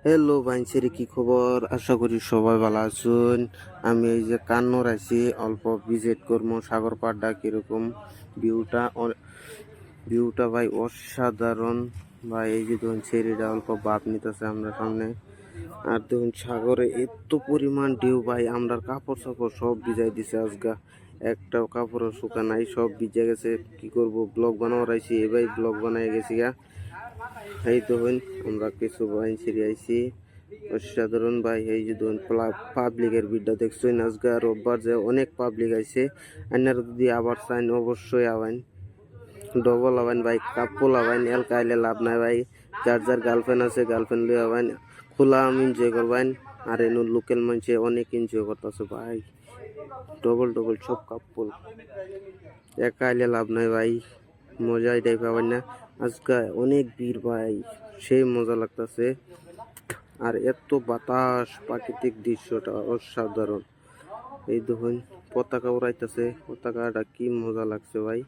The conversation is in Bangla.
হ্যালো বাইনছেরি, কি খবর? আশা করি সবাই ভালো আছেন। আমি এই যে কান্নর আছি, অল্প ভিজিট করবো সাগর পাড়টা। কিরকম ভিউটা? ভিউটা ভাই অসাধারণ ভাই। এই যে দেখুন ছেড়িটা অল্প বাপ নিতেছে আমরা সামনে। আর দেখুন সাগরে এত পরিমাণ ঢেউ ভাই, আমরা কাপড় চাপড় সব ভিজাই দিছে আজগা। একটা কাপড় শুকা নাই, সব ভিজে গেছে। কি করব, ব্লগ বানাবার আইছি, এবার ব্লগ বানাই গেছি গা। এই দেখুন আমরা কিছু বাইন ছেড়ে আইছি, অসাধারণ ভাই। এই যে ধরুন পাবলিকের ভিড়টা দেখছেন আজকে, রোববার যে অনেক পাবলিক আইছে। আপনারা যদি আবার চান অবশ্যই আবেন, ডবল আবেন ভাই, কাপল আবেন। এলকা আইলে লাভ নাই ভাই। যার যার গার্লফ্রেন্ড আছে গার্লফ্রেন্ড লিয়ে আবেন, খোলা এনজয় করবেন। আর এন লোকাল মানুষে অনেক এনজয় করতেছে ভাই, ডবল ডবল সব কাপল। একা আইলে লাভ নাই ভাই, মজা এটাই পাবেন না। আজকে অনেক ভিড় ভাই, সেই মজা লাগতেছে। আর এত বাতাস, প্রাকৃতিক দৃশ্যটা অসাধারণ। এই দেখুন পতাকা উড়াইতেছে, পতাকাটা কি মজা লাগছে ভাই।